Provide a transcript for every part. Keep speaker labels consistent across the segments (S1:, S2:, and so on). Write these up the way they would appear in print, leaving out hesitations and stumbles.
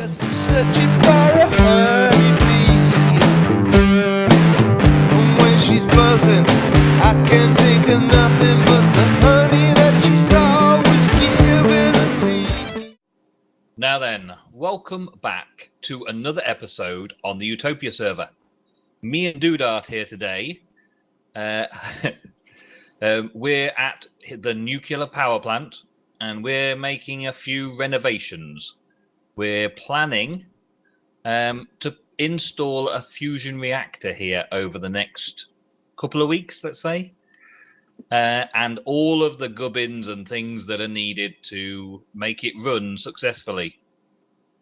S1: Just searching for a honeybee. And when she's buzzing, I can't think of nothing but the honey that she's always giving me.
S2: Now then, welcome back to another episode on the Utopia server. Me and DooDart here today. We're at the nuclear power plant and we're making a few renovations. We're planning to install a fusion reactor here over the next couple of weeks, let's say. And all of the gubbins and things that are needed to make it run successfully,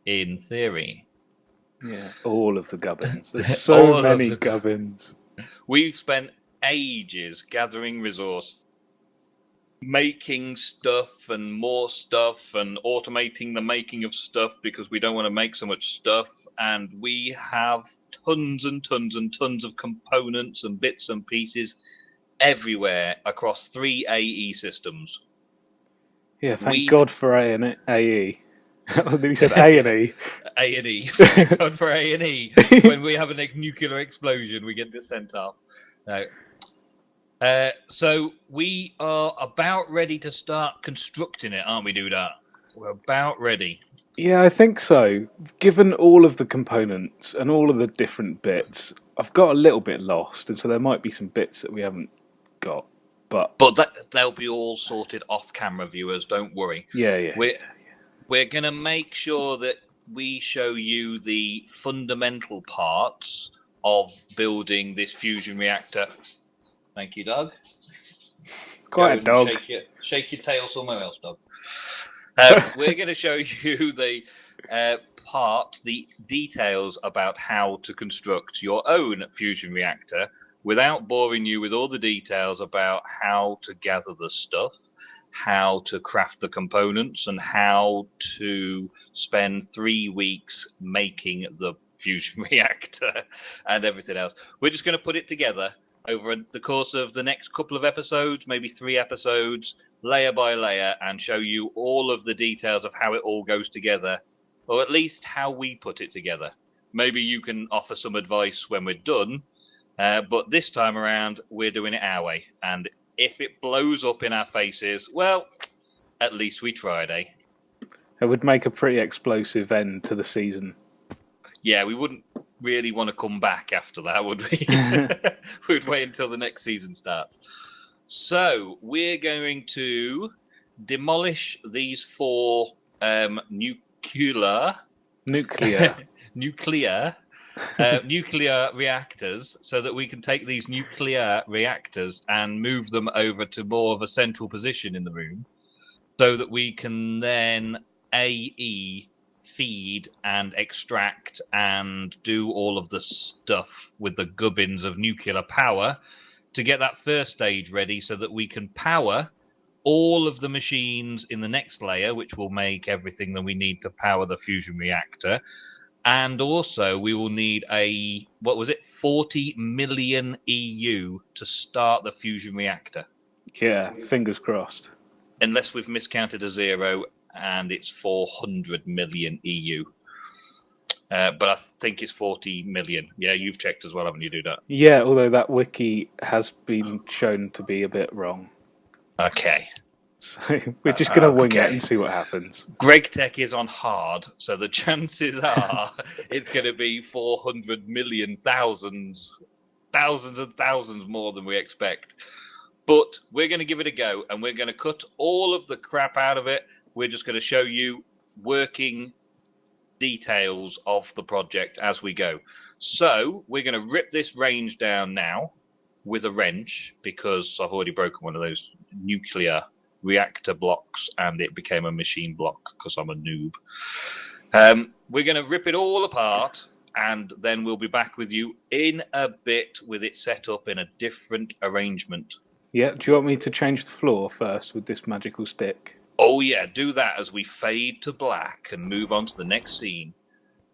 S2: in theory.
S3: Yeah, all of the gubbins. There's so many gubbins.
S2: We've spent ages gathering resource, making stuff and more stuff and automating the making of stuff because we don't want to make so much stuff. And we have tons and tons and tons of components and bits and pieces everywhere across 3 AE systems.
S3: Yeah, thank God for A and AE. He said A and E.
S2: A and E. Thank God for A and E. When we have a nuclear explosion, we get sent off. No. So we are about ready to start constructing it, aren't we, DooDart? We're about ready.
S3: Yeah, I think so. Given all of the components and all of the different bits, I've got a little bit lost, and so there might be some bits that we haven't got. But
S2: they'll be all sorted off-camera, viewers. Don't worry.
S3: Yeah.
S2: We're going to make sure that we show you the fundamental parts of building this fusion reactor. Thank you, Doug.
S3: Quite a dog.
S2: Shake your tail somewhere else, Doug. We're going to show you the parts, the details about how to construct your own fusion reactor without boring you with all the details about how to gather the stuff, how to craft the components, and how to spend 3 weeks making the fusion reactor and everything else. We're just going to put it together over the course of the next couple of episodes, maybe 3 episodes, layer by layer, and show you all of the details of how it all goes together, or at least how we put it together. Maybe you can offer some advice when we're done, but this time around, we're doing it our way. And if it blows up in our faces, well, at least we tried, eh?
S3: It would make a pretty explosive end to the season.
S2: Yeah, we wouldn't really want to come back after that, would we? We'd wait until the next season starts. So we're going to demolish these 4 nuclear reactors so that we can take these nuclear reactors and move them over to more of a central position in the room so that we can then AE feed and extract and do all of the stuff with the gubbins of nuclear power to get that first stage ready so that we can power all of the machines in the next layer, which will make everything that we need to power the fusion reactor. And also we will need 40 million EU to start the fusion reactor.
S3: Yeah, fingers crossed.
S2: Unless we've miscounted a 0 and it's 400 million EU. But I think it's 40 million. Yeah, you've checked as well, haven't you, DooDart?
S3: Yeah, although that wiki has been shown to be a bit wrong.
S2: Okay.
S3: So we're just going to wing it and see what happens.
S2: Greg Tech is on hard, so the chances are it's going to be 400 million, thousands and thousands more than we expect. But we're going to give it a go, and we're going to cut all of the crap out of it. We're just going to show you working details of the project as we go. So we're going to rip this range down now with a wrench because I've already broken one of those nuclear reactor blocks and it became a machine block because I'm a noob. We're going to rip it all apart and then we'll be back with you in a bit with it set up in a different arrangement.
S3: Yeah, do you want me to change the floor first with this magical stick?
S2: Oh yeah, do that as we fade to black and move on to the next scene.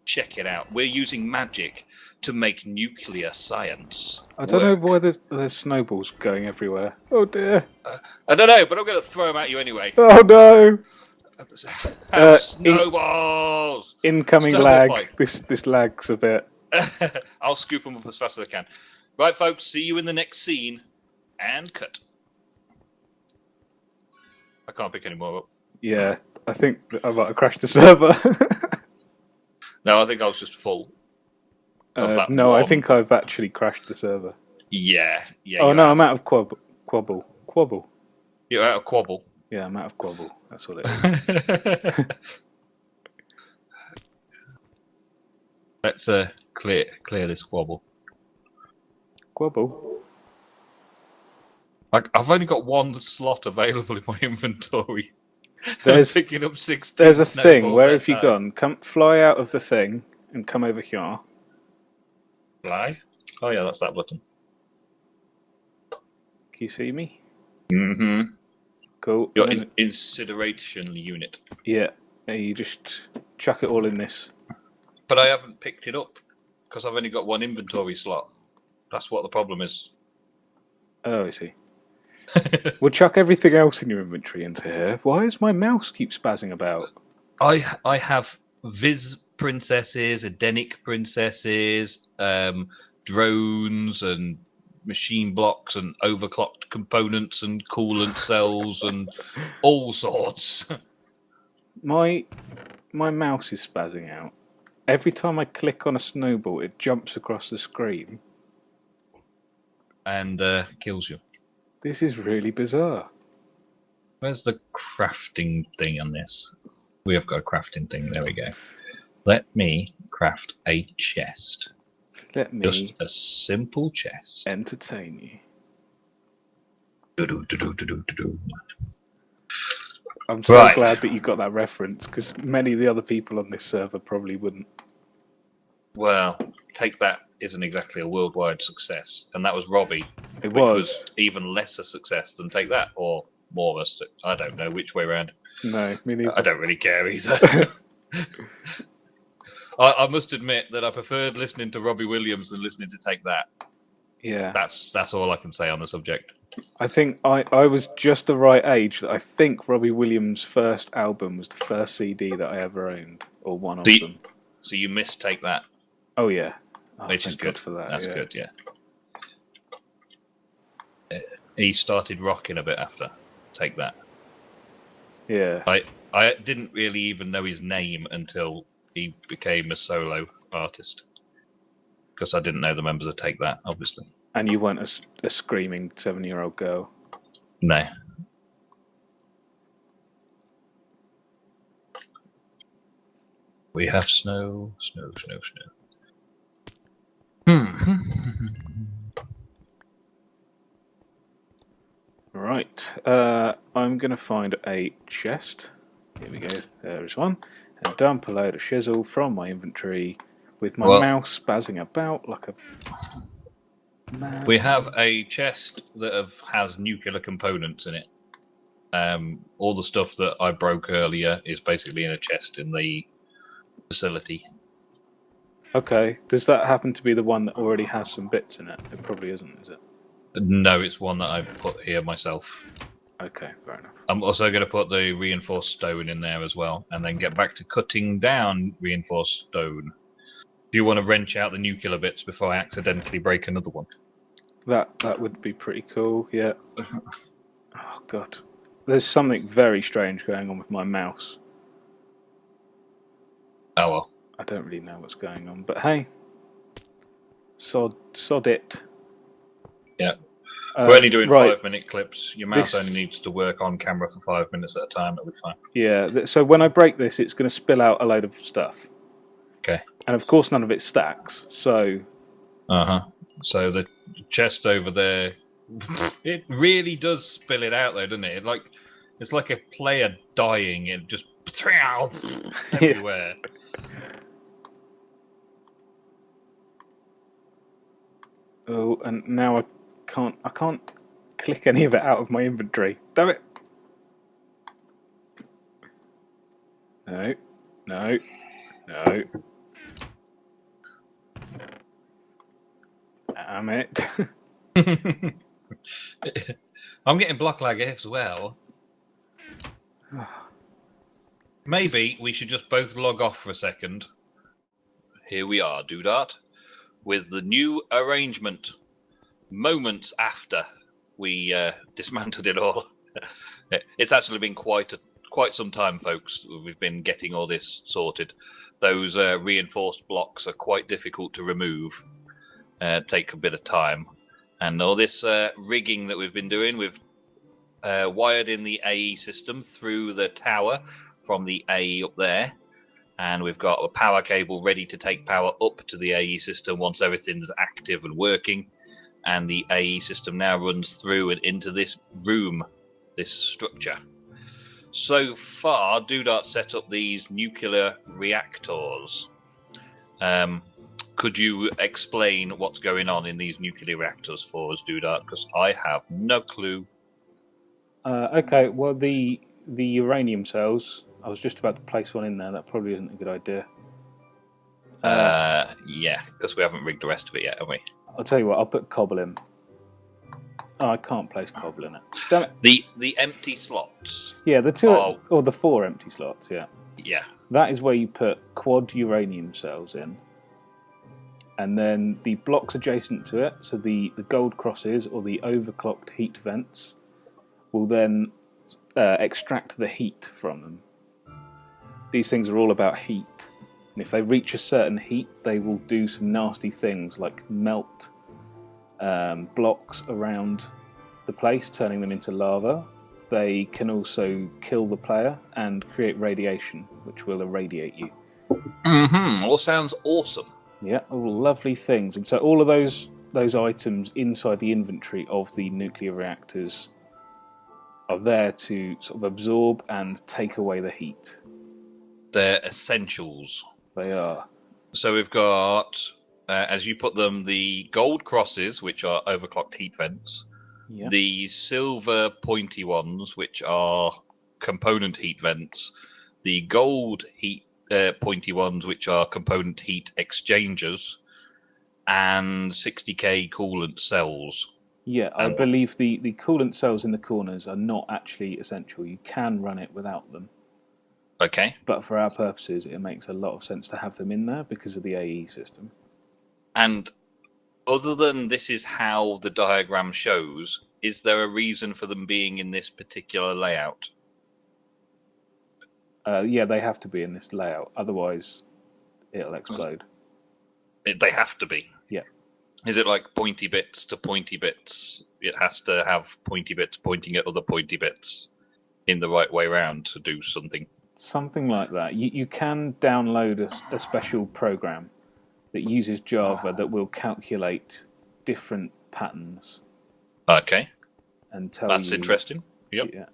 S2: Check it out. We're using magic to make nuclear science
S3: I don't know why there's snowballs going everywhere. Oh dear.
S2: I don't know, but I'm going to throw them at you anyway.
S3: Oh no.
S2: Snowballs!
S3: Incoming
S2: Snowball
S3: lag.
S2: fight.
S3: This lag's a bit.
S2: I'll scoop them up as fast as I can. Right, folks, see you in the next scene. And cut. I can't pick any more up.
S3: Yeah, I think I might have crashed the server.
S2: No, I think I was just full.
S3: No, I think I've actually crashed the server.
S2: Yeah.
S3: Oh no, I'm out of quabble.
S2: You're out of quabble.
S3: Yeah, I'm out of quabble. That's what it is.
S2: Let's clear this quabble.
S3: Quabble.
S2: I've only got one slot available in my inventory.
S3: There's
S2: picking up 16
S3: There's a thing.
S2: snowballs
S3: Where
S2: at
S3: have you
S2: time.
S3: gone? Come fly out of the thing and come over here.
S2: Fly? Oh yeah, that's that button.
S3: Can you see me?
S2: Mm-hmm.
S3: Cool.
S2: Your incineration unit.
S3: Yeah. You just chuck it all in this.
S2: But I haven't picked it up because I've only got one inventory slot. That's what the problem is.
S3: Oh, I see. We'll chuck everything else in your inventory into here. Why does my mouse keep spazzing about?
S2: I have Viz princesses, Edenic princesses, drones and machine blocks and overclocked components and coolant cells and all sorts.
S3: My mouse is spazzing out. Every time I click on a snowball, it jumps across the screen.
S2: And kills you.
S3: This is really bizarre.
S2: Where's the crafting thing on this? We have got a crafting thing. There we go. Let me craft a chest.
S3: Let me
S2: Just a simple chest.
S3: entertain you.
S2: Do-do-do-do-do-do-do.
S3: I'm so
S2: Right.
S3: glad that you got that reference, because many of the other people on this server probably wouldn't.
S2: Well, Take That isn't exactly a worldwide success, and that was Robbie,
S3: It
S2: which
S3: was.
S2: was even less a success than Take That, or more of a I don't know which way around.
S3: No, me neither.
S2: I don't really care either. I must admit that I preferred listening to Robbie Williams than listening to Take That.
S3: Yeah.
S2: That's all I can say on the subject.
S3: I think I was just the right age that I think Robbie Williams' first album was the first CD that I ever owned, or one of them.
S2: So you missed Take That,
S3: Oh yeah,
S2: which is
S3: thank
S2: good
S3: God for that.
S2: That's
S3: yeah.
S2: good, yeah. He started rocking a bit after Take That.
S3: Yeah,
S2: I didn't really even know his name until he became a solo artist, because I didn't know the members of Take That, obviously.
S3: and you weren't a screaming 7-year-old girl.
S2: No. We have snow.
S3: Right, I'm gonna find a chest. Here we go. There is one, and dump a load of shizzle from my inventory with my mouse spazzing about like a. Mad.
S2: We have a chest that has nuclear components in it. All the stuff that I broke earlier is basically in a chest in the facility.
S3: Okay, does that happen to be the one that already has some bits in it? It probably isn't, is it?
S2: No, it's one that I've put here myself.
S3: Okay, fair enough.
S2: I'm also going to put the reinforced stone in there as well, and then get back to cutting down reinforced stone. Do you want to wrench out the nuclear bits before I accidentally break another one?
S3: That would be pretty cool, yeah. Oh god. There's something very strange going on with my mouse.
S2: Oh well.
S3: I don't really know what's going on, but hey. Sod it.
S2: Yeah. We're only doing
S3: right.
S2: 5-minute clips. Your mouse only needs to work on camera for 5 minutes at a time. It'll be fine.
S3: Yeah, so when I break this, it's going to spill out a load of stuff.
S2: Okay.
S3: And of course none of it stacks, so...
S2: So the chest over there, it really does spill it out though, doesn't it? It's like a player dying and just everywhere.
S3: Oh, and now I can't click any of it out of my inventory. Damn it! No. Damn it.
S2: I'm getting block lag as well. Maybe we should just both log off for a second. Here we are, DooDart, with the new arrangement. Moments after we dismantled it all. It's actually been quite some time, folks. We've been getting all this sorted. Those reinforced blocks are quite difficult to remove. Take a bit of time. And all this rigging that we've been doing, we've wired in the AE system through the tower from the AE up there. And we've got a power cable ready to take power up to the AE system once everything's active and working. And the AE system now runs through and into this room, this structure. So far, DooDart set up these nuclear reactors. Could you explain what's going on in these nuclear reactors for us, DooDart? Because I have no clue.
S3: Okay, well, the uranium cells, I was just about to place one in there. That probably isn't a good idea.
S2: Yeah, because we haven't rigged the rest of it yet, have we?
S3: I'll tell you what, I'll put cobble in. Oh, I can't place cobble in it. Damn it.
S2: The empty slots.
S3: Yeah, the two, or the 4 empty slots, yeah.
S2: Yeah.
S3: That is where you put quad uranium cells in. And then the blocks adjacent to it, so the gold crosses or the overclocked heat vents, will then extract the heat from them. These things are all about heat. And if they reach a certain heat, they will do some nasty things like melt blocks around the place, turning them into lava. They can also kill the player and create radiation, which will irradiate you.
S2: Mm-hmm. All sounds awesome.
S3: Yeah, all lovely things. And so all of those items inside the inventory of the nuclear reactors are there to sort of absorb and take away the heat.
S2: They're essentials.
S3: They are.
S2: So we've got, as you put them, the gold crosses, which are overclocked heat vents.
S3: Yeah.
S2: The silver pointy ones, which are component heat vents. The gold pointy ones, which are component heat exchangers. And 60k coolant cells.
S3: Yeah, I believe the coolant cells in the corners are not actually essential. You can run it without them.
S2: Okay.
S3: But for our purposes, it makes a lot of sense to have them in there because of the AE system.
S2: And other than this is how the diagram shows, is there a reason for them being in this particular layout?
S3: Yeah, they have to be in this layout. Otherwise, it'll explode.
S2: They have to be?
S3: Yeah.
S2: Is it like pointy bits to pointy bits? It has to have pointy bits pointing at other pointy bits in the right way around to do something?
S3: Something like that. You can download a special program that uses Java that will calculate different patterns.
S2: Okay.
S3: And tell
S2: That's
S3: you...
S2: interesting. Yep.
S3: Yeah.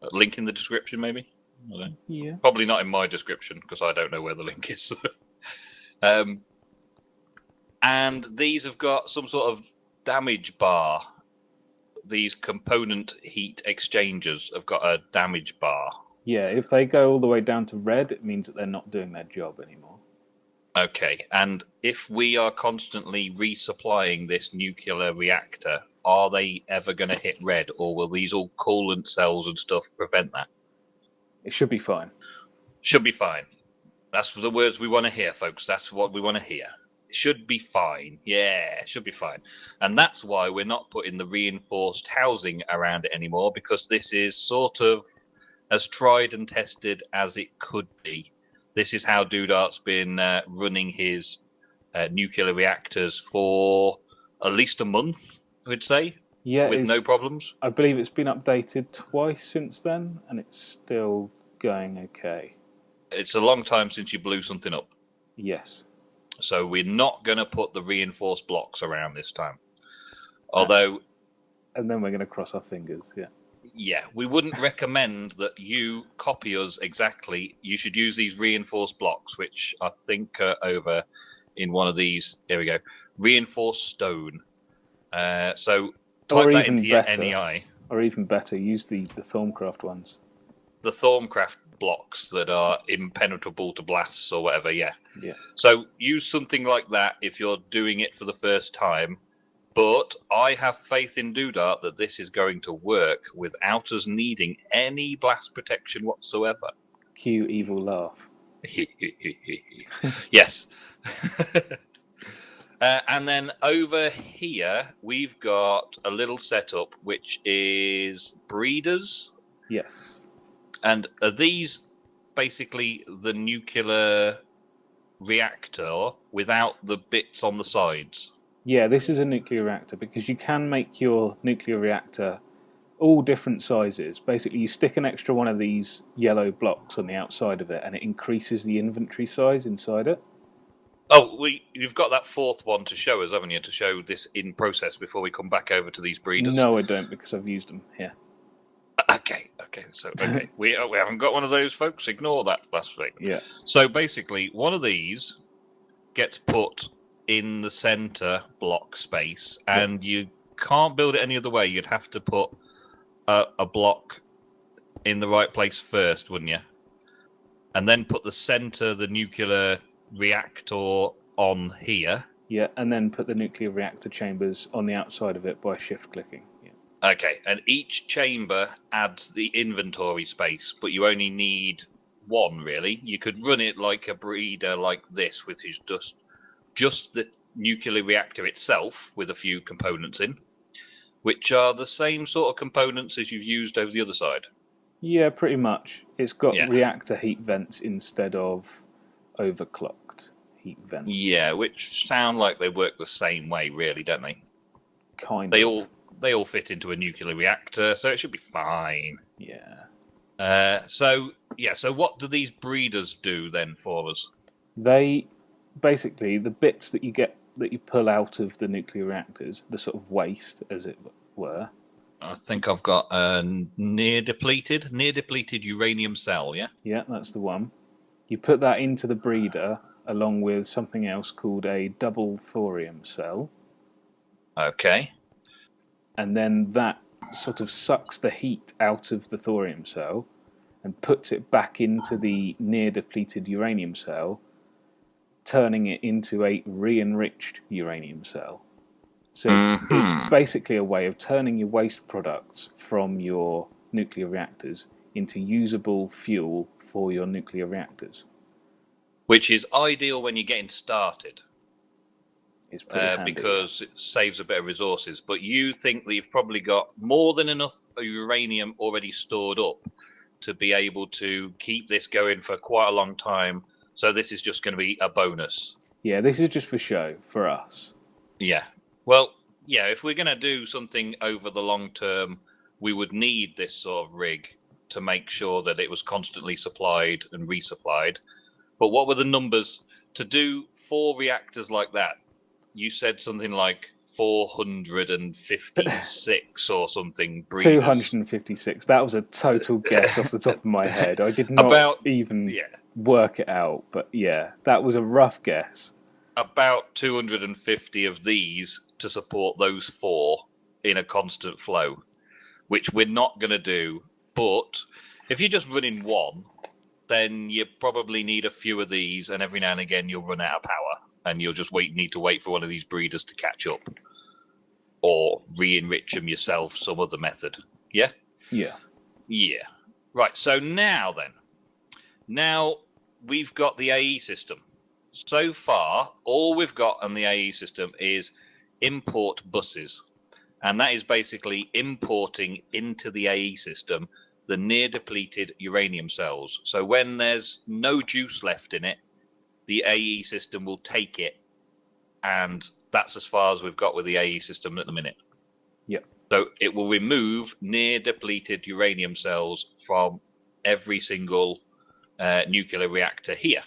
S2: A link in the description, maybe? I don't know.
S3: Yeah.
S2: Probably not in my description, because I don't know where the link is. And these have got some sort of damage bar. These component heat exchangers have got a damage bar.
S3: Yeah, if they go all the way down to red, it means that they're not doing their job anymore.
S2: Okay, and if we are constantly resupplying this nuclear reactor, are they ever going to hit red, or will these all coolant cells and stuff prevent that?
S3: It should be fine.
S2: Should be fine. That's the words we want to hear, folks. That's what we want to hear. Should be fine. Yeah, should be fine. And that's why we're not putting the reinforced housing around it anymore, because this is sort of as tried and tested as it could be. This is how DooDart's been running his nuclear reactors for at least a month, I would say, with no problems.
S3: I believe it's been updated twice since then, and it's still going okay.
S2: It's a long time since you blew something up.
S3: Yes.
S2: So we're not going to put the reinforced blocks around this time. Although...
S3: And then we're going to cross our fingers, yeah.
S2: Yeah, we wouldn't recommend that you copy us exactly. You should use these reinforced blocks, which I think are over in one of these. Here we go. Reinforced stone. So type that into your NEI.
S3: Or even better, use the Thorncraft ones.
S2: The Thorncraft blocks that are impenetrable to blasts or whatever, yeah.
S3: Yeah.
S2: So use something like that if you're doing it for the first time. But I have faith in DooDart that this is going to work without us needing any blast protection whatsoever.
S3: Cue evil laugh.
S2: Yes. And then over here, we've got a little setup which is breeders.
S3: Yes.
S2: And are these basically the nuclear reactor without the bits on the sides?
S3: Yeah, this is a nuclear reactor because you can make your nuclear reactor all different sizes. Basically, you stick an extra one of these yellow blocks on the outside of it and it increases the inventory size inside it.
S2: Oh, you've got that fourth one to show us, haven't you? To show this in process before we come back over to these breeders.
S3: No, I don't, because I've used them here.
S2: Okay. So we haven't got one of those, folks. Ignore that last thing.
S3: Yeah.
S2: So basically, one of these gets put in the center block space, and you can't build it any other way. You'd have to put a block in the right place first, wouldn't you? And then put the nuclear reactor on here.
S3: Yeah, and then put the nuclear reactor chambers on the outside of it by shift clicking. Yeah.
S2: Okay, and each chamber adds the inventory space, but you only need one, really. You could run it like a breeder like this, with his just the nuclear reactor itself with a few components in, which are the same sort of components as you've used over the other side.
S3: Yeah, pretty much. It's got reactor heat vents instead of overclocked heat vents.
S2: Yeah, which sound like they work the same way, really, don't they?
S3: Kind
S2: of. They all fit into a nuclear reactor, so it should be fine.
S3: Yeah.
S2: So what do these breeders do then for us?
S3: They basically, the bits that you pull out of the nuclear reactors, the sort of waste, as it were.
S2: I think I've got a near depleted uranium cell. Yeah.
S3: Yeah, that's the one. You put that into the breeder along with something else called a double thorium cell.
S2: Okay.
S3: And then that sort of sucks the heat out of the thorium cell and puts it back into the near depleted uranium cell, turning it into a re-enriched uranium cell. So it's basically a way of turning your waste products from your nuclear reactors into usable fuel for your nuclear reactors.
S2: Which is ideal when you're getting started.
S3: It's pretty handy,
S2: because it saves a bit of resources. But you think that you've probably got more than enough uranium already stored up to be able to keep this going for quite a long time. So this is just going to be a bonus.
S3: Yeah, this is just for show, for us.
S2: Yeah. Well, yeah, if we're going to do something over the long term, we would need this sort of rig to make sure that it was constantly supplied and resupplied. But what were the numbers to do 4 reactors like that? You said something like 456 or something. Breeders.
S3: 256. That was a total guess off the top of my head. I did not even work it out, but yeah, that was a rough guess.
S2: About 250 of these to support those 4 in a constant flow, which we're not going to do. But if you're just running one, then you probably need a few of these, and every now and again you'll run out of power, and you'll just need to wait for one of these breeders to catch up, or re-enrich them yourself some other method. Yeah?
S3: Yeah.
S2: Yeah. Right, so now we've got the AE system. So far, all we've got on the AE system is import buses, and that is basically importing into the AE system the near-depleted uranium cells. So when there's no juice left in it, the AE system will take it, and that's as far as we've got with the AE system at the minute.
S3: Yep.
S2: So it will remove near-depleted uranium cells from every single nuclear reactor here.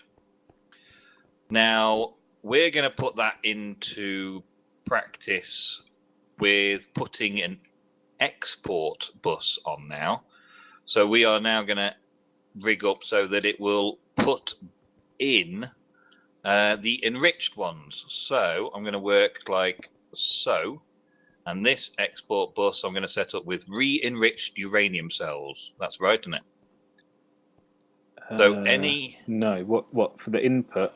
S2: Now, we're going to put that into practice with putting an export bus on now. So we are now going to rig up so that it will put in the enriched ones. So I'm going to work like so. And this export bus I'm going to set up with re-enriched uranium cells. That's right, isn't it? So any...
S3: No, what for the input?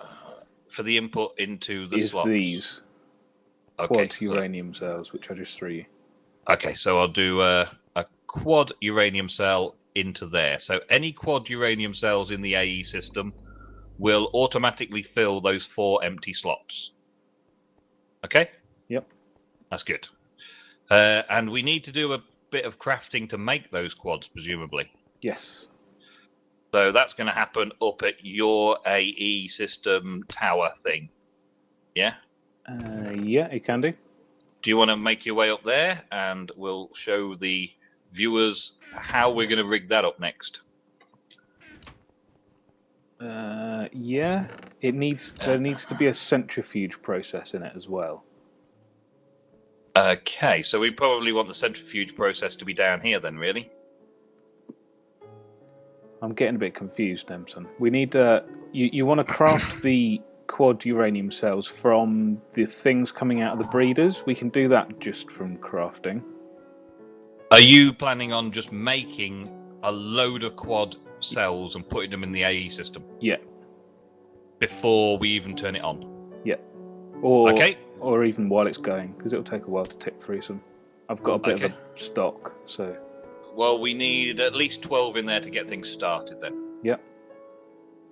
S2: For the input into the
S3: is
S2: slots.
S3: These quad uranium cells, which are just 3.
S2: Okay, so I'll do a quad uranium cell into there. So any quad uranium cells in the AE system will automatically fill those 4 empty slots. Okay?
S3: Yep.
S2: That's good. And we need to do a bit of crafting to make those quads, presumably.
S3: Yes.
S2: So that's going to happen up at your AE system tower thing. Yeah?
S3: Yeah, it can do.
S2: Do you want to make your way up there, and we'll show the viewers how we're going to rig that up next?
S3: Yeah. There needs to be a centrifuge process in it as well.
S2: Okay, so we probably want the centrifuge process to be down here then, really?
S3: I'm getting a bit confused, Nemsun. We need you want to craft the quad uranium cells from the things coming out of the breeders. We can do that just from crafting.
S2: Are you planning on just making a load of quad cells and putting them in the AE system?
S3: Yeah.
S2: Before we even turn it on?
S3: Yeah. Or
S2: okay.
S3: Or even while it's going, because it'll take a while to tick through some. I've got a bit of a stock, so...
S2: Well, we need at least 12 in there to get things started then.
S3: Yep.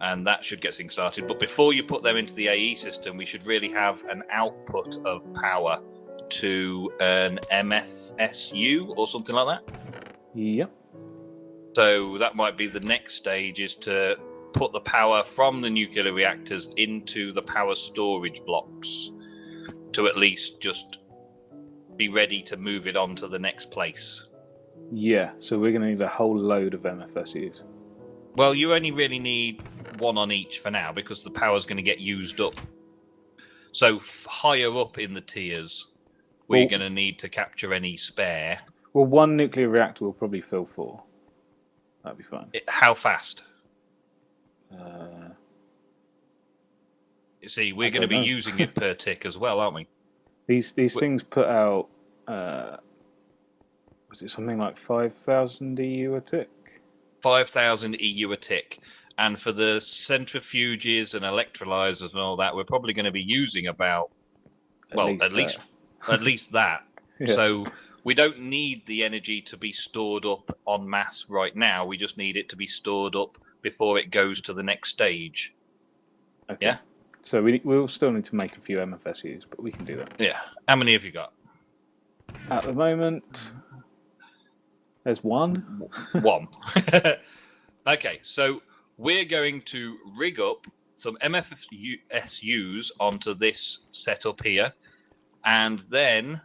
S2: And that should get things started. But before you put them into the AE system, we should really have an output of power to an MFSU or something like that.
S3: Yep.
S2: So that might be the next stage, is to put the power from the nuclear reactors into the power storage blocks to at least just be ready to move it on to the next place.
S3: Yeah, so we're going to need a whole load of MFSUs.
S2: Well, you only really need 1 on each for now, because the power's going to get used up. So higher up in the tiers, we're going to need to capture any spare. Well,
S3: 1 nuclear reactor will probably fill 4. That'd be fine.
S2: How fast? You see, we're going to be using it per tick as well, aren't we?
S3: These things put out, was it something like 5,000 EU a tick?
S2: 5,000 EU a tick. And for the centrifuges and electrolyzers and all that, we're probably going to be using about, at least that. Yeah. So we don't need the energy to be stored up en masse right now. We just need it to be stored up before it goes to the next stage.
S3: Okay.
S2: Yeah?
S3: So we'll still need to make a few MFSUs, but we can do that.
S2: Yeah. How many have you got?
S3: At the moment, there's 1.
S2: 1. Okay, so we're going to rig up some MFSUs onto this setup here, and then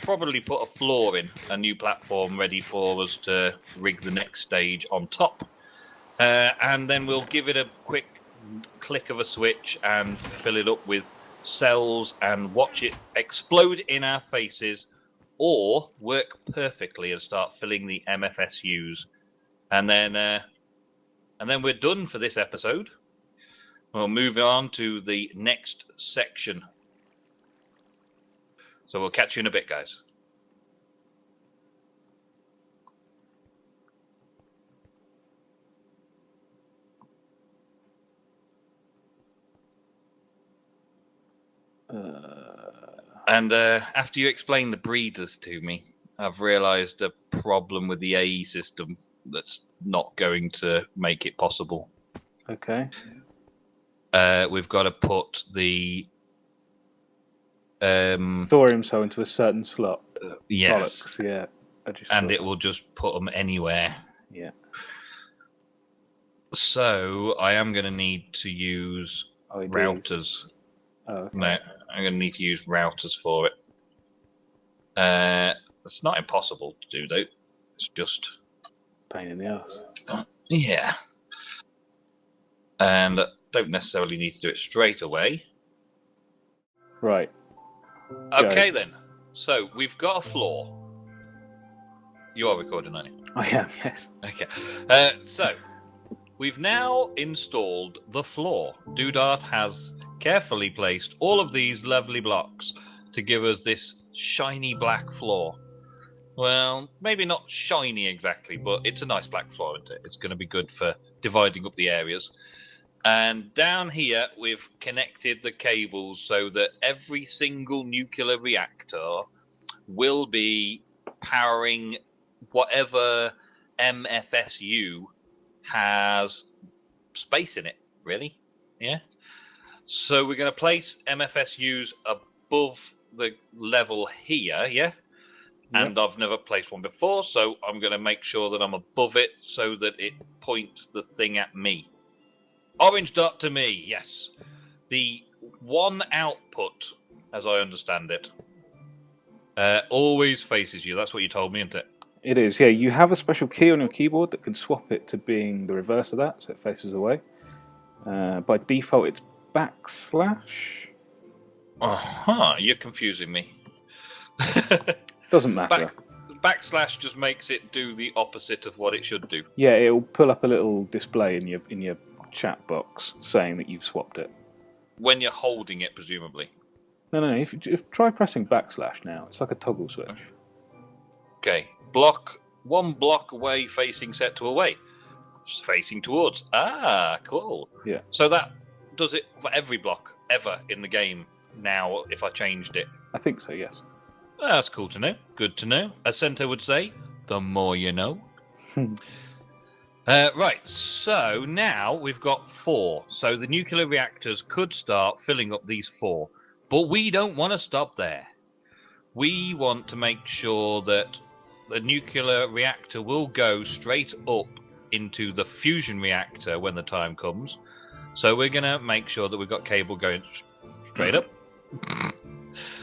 S2: probably put a floor in, a new platform ready for us to rig the next stage on top. And then we'll give it a quick click of a switch and fill it up with cells and watch it explode in our faces, or work perfectly and start filling the MFSUs. And then we're done for this episode. We'll move on to the next section. So we'll catch you in a bit, guys. And after you explain the breeders to me, I've realised a problem with the AE system that's not going to make it possible.
S3: Okay.
S2: We've got to put the
S3: thorium cell into a certain slot.
S2: Yes.
S3: Bollocks, yeah.
S2: And it will just put them anywhere.
S3: Yeah.
S2: So I am going to need to use routers.
S3: Oh, okay.
S2: No, I'm going to need to use routers for it. It's not impossible to do, though. It's just
S3: pain in the ass.
S2: Yeah. And don't necessarily need to do it straight away.
S3: Right.
S2: Okay, then. So we've got a floor. You are recording, aren't you?
S3: I am, yes.
S2: Okay. So we've now installed the floor. DooDart has carefully placed all of these lovely blocks to give us this shiny black floor. Well, maybe not shiny exactly, but it's a nice black floor, isn't it? It's going to be good for dividing up the areas. And down here, we've connected the cables so that every single nuclear reactor will be powering whatever MFSU has space in it, really. Yeah. So we're going to place MFSUs above the level here, yeah? And I've never placed one before, so I'm going to make sure that I'm above it so that it points the thing at me. Orange dot to me, yes. The one output, as I understand it, always faces you. That's what you told me, isn't it?
S3: It is, yeah. You have a special key on your keyboard that can swap it to being the reverse of that, so it faces away. By default, it's backslash.
S2: Uh-huh, you're confusing me.
S3: Doesn't matter.
S2: Backslash just makes it do the opposite of what it should do.
S3: Yeah, it'll pull up a little display in your chat box saying that you've swapped it.
S2: When you're holding it, presumably.
S3: No. If try pressing backslash now. It's like a toggle switch.
S2: Okay. One block away, facing set to away. Just facing towards. Ah, cool.
S3: Yeah.
S2: So that does it for every block ever in the game now if I changed it?
S3: I think so, yes.
S2: That's cool to know. Good to know. As Sento would say, the more you know. Right, so now we've got 4. So the nuclear reactors could start filling up these 4. But we don't want to stop there. We want to make sure that the nuclear reactor will go straight up into the fusion reactor when the time comes. So we're going to make sure that we've got cable going straight up.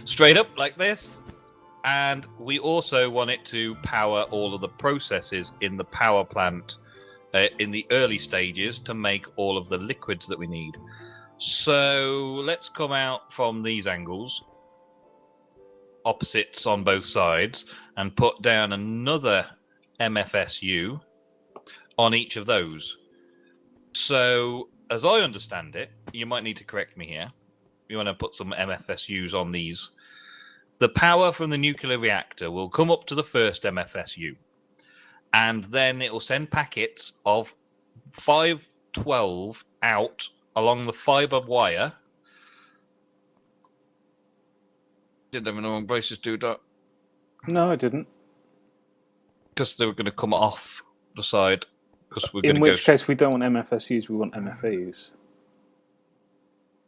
S2: Straight up like this. And we also want it to power all of the processes in the power plant in the early stages to make all of the liquids that we need. So let's come out from these angles, opposites on both sides, and put down another MFSU on each of those. So as I understand it, you might need to correct me here. You want to put some MFSUs on these. The power from the nuclear reactor will come up to the first MFSU, and then it will send packets of 512 out along the fibre wire. Did them in the wrong places, DooDart?
S3: No, I didn't.
S2: Because they were going to come off the side. Because we're going
S3: In
S2: to
S3: which case, we don't want MFSUs, we want MFEs.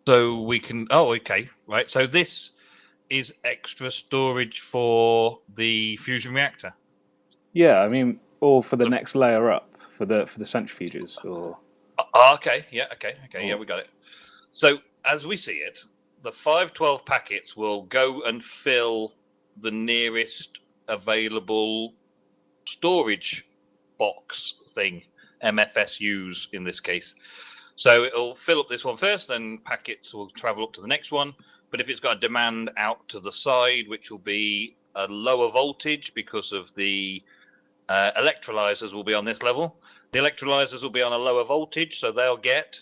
S2: So we can... Oh, okay. Right. So this is extra storage for the fusion reactor.
S3: Yeah, I mean, or for the next layer up, for the centrifuges, or...
S2: Okay, yeah, yeah, we got it. So, as we see it, the 512 packets will go and fill the nearest available storage box thing, MFSUs in this case. So it'll fill up this one first, then packets will travel up to the next one. But if it's got a demand out to the side, which will be a lower voltage because of the electrolyzers will be on this level. The electrolyzers will be on a lower voltage, so they'll get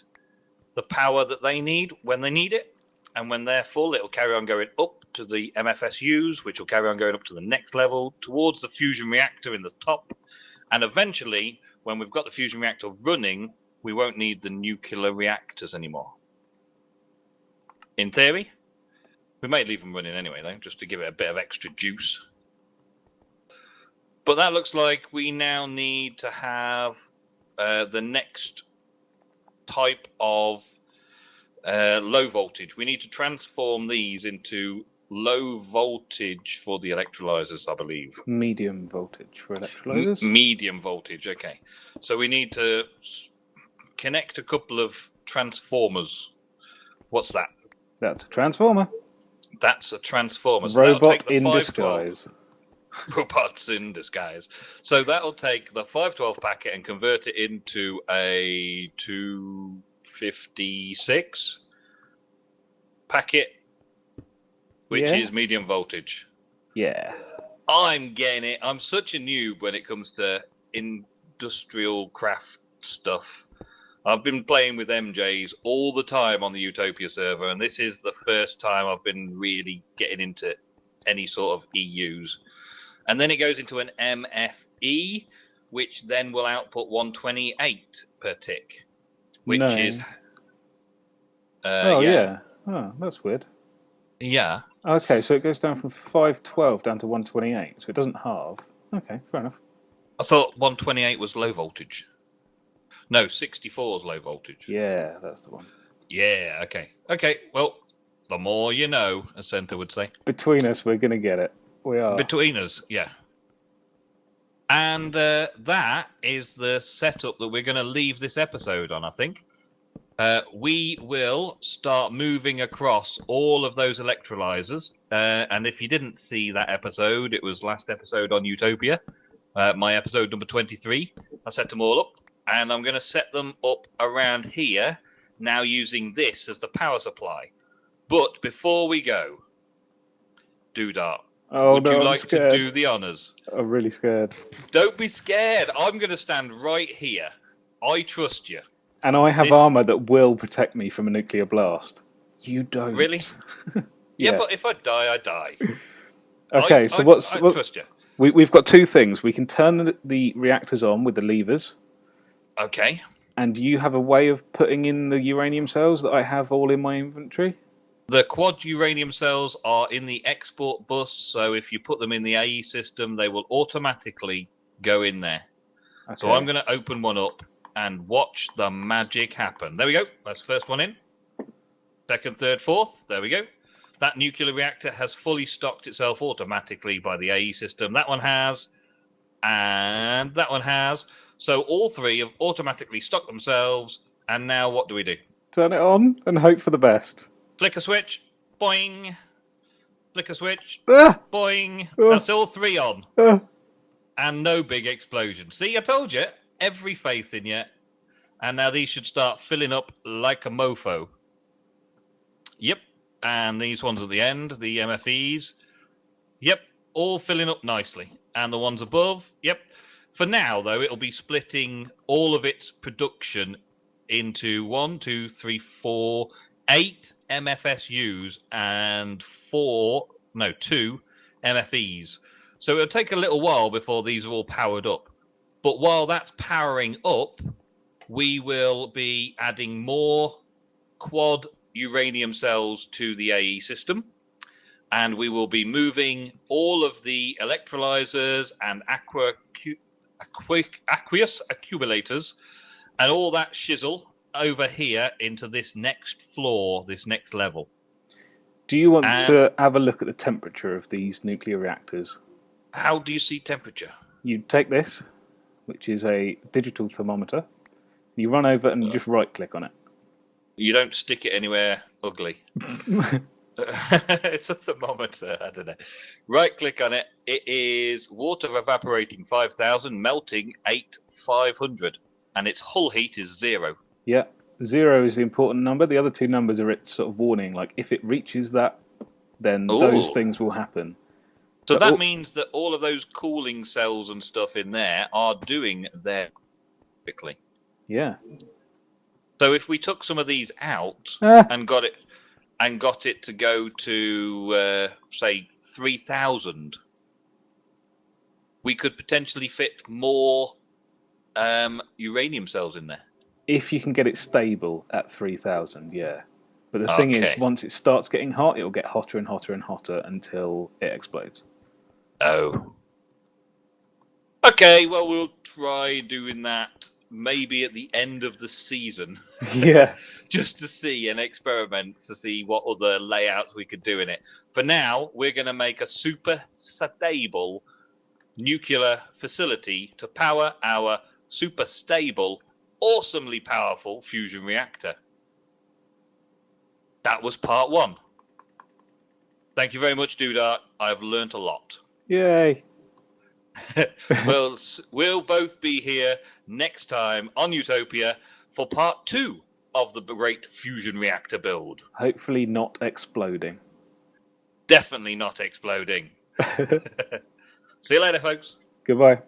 S2: the power that they need when they need it. And when they're full, it'll carry on going up to the MFSUs, which will carry on going up to the next level, towards the fusion reactor in the top. And eventually, when we've got the fusion reactor running, we won't need the nuclear reactors anymore. In theory. We may leave them running anyway, though, just to give it a bit of extra juice. But that looks like we now need to have the next type of low voltage. We need to transform these into low voltage for the electrolyzers, I believe.
S3: Medium voltage for electrolyzers?
S2: Medium voltage, okay. So we need to connect a couple of transformers. What's that?
S3: That's a transformer.
S2: That's a transformer. So
S3: Robot in disguise.
S2: Robots in disguise. So that'll take the 512 packet and convert it into a 256 packet, which is medium voltage.
S3: Yeah.
S2: I'm getting it. I'm such a noob when it comes to industrial craft stuff. I've been playing with MJs all the time on the Utopia server, and this is the first time I've been really getting into any sort of EUs. And then it goes into an MFE, which then will output 128 per tick, which is...
S3: yeah. Oh, that's weird.
S2: Yeah.
S3: Okay, so it goes down from 512 down to 128, so it doesn't halve. Okay, fair enough.
S2: I thought 128 was low voltage. No, 64 is low voltage.
S3: Yeah, that's the one.
S2: Yeah, okay. Okay, well, the more you know, as Senta would say.
S3: Between us, we're going to get it. We are.
S2: Between us, yeah. And that is the setup that we're going to leave this episode on, I think. We will start moving across all of those electrolyzers. And if you didn't see that episode, it was last episode on Utopia, my episode number 23. I set them all up, and I'm going to set them up around here, now using this as the power supply. But before we go, DooDart, would you like to do the honours?
S3: I'm really scared.
S2: Don't be scared. I'm going to stand right here. I trust you.
S3: And I have armour that will protect me from a nuclear blast. You don't.
S2: Really? Yeah, but if I die, I die.
S3: Okay, I
S2: trust you.
S3: We've got two things. We can turn the reactors on with the levers.
S2: Okay.
S3: And you have a way of putting in the uranium cells that I have all in my inventory?
S2: The quad uranium cells are in the export bus, so if you put them in the AE system, they will automatically go in there. Okay. So I'm going to open one up and watch the magic happen. There we go. That's the first one in. Second, third, fourth. There we go. That nuclear reactor has fully stocked itself automatically by the AE system. That one has, and that one has. So all three have automatically stocked themselves, and now what do we do?
S3: Turn it on and hope for the best.
S2: Flick a switch, boing. Flick a switch, boing. That's all three on. And no big explosion. See, I told you, every faith in you. And now these should start filling up like a mofo. Yep. And these ones at the end, the MFEs. Yep, all filling up nicely. And the ones above, yep. For now, though, it'll be splitting all of its production into 8 MFSUs and 2 MFEs. So it'll take a little while before these are all powered up. But while that's powering up, we will be adding more quad uranium cells to the AE system. And we will be moving all of the electrolyzers and aqueous accumulators and all that shizzle over here into this next floor, this next level.
S3: Do you want to have a look at the temperature of these nuclear reactors?
S2: How do you see temperature?
S3: You take this, which is a digital thermometer. You run over and you just right-click on it.
S2: You don't stick it anywhere ugly. It's a thermometer, I don't know. Right-click on it. It is water evaporating 5,000, melting 8,500. And its hull heat is 0.
S3: Yeah, 0 is the important number. The other two numbers are its sort of warning. Like, if it reaches that, then those things will happen.
S2: So that means that all of those cooling cells and stuff in there are doing their quickly.
S3: Yeah.
S2: So if we took some of these out and got it to go to say 3,000, we could potentially fit more uranium cells in there.
S3: If you can get it stable at 3,000, yeah. But the thing is, once it starts getting hot, it will get hotter and hotter and hotter until it explodes.
S2: Oh. Okay, well, we'll try doing that maybe at the end of the season.
S3: Yeah.
S2: Just to see an experiment, to see what other layouts we could do in it. For now, we're going to make a super stable nuclear facility to power our super stable, awesomely powerful fusion reactor. That was part 1. Thank you very much, DooDart. I've learnt a lot.
S3: Yay.
S2: We'll both be here next time on Utopia for part 2 of the great fusion reactor build.
S3: Hopefully not exploding.
S2: Definitely not exploding. See you later, folks.
S3: Goodbye.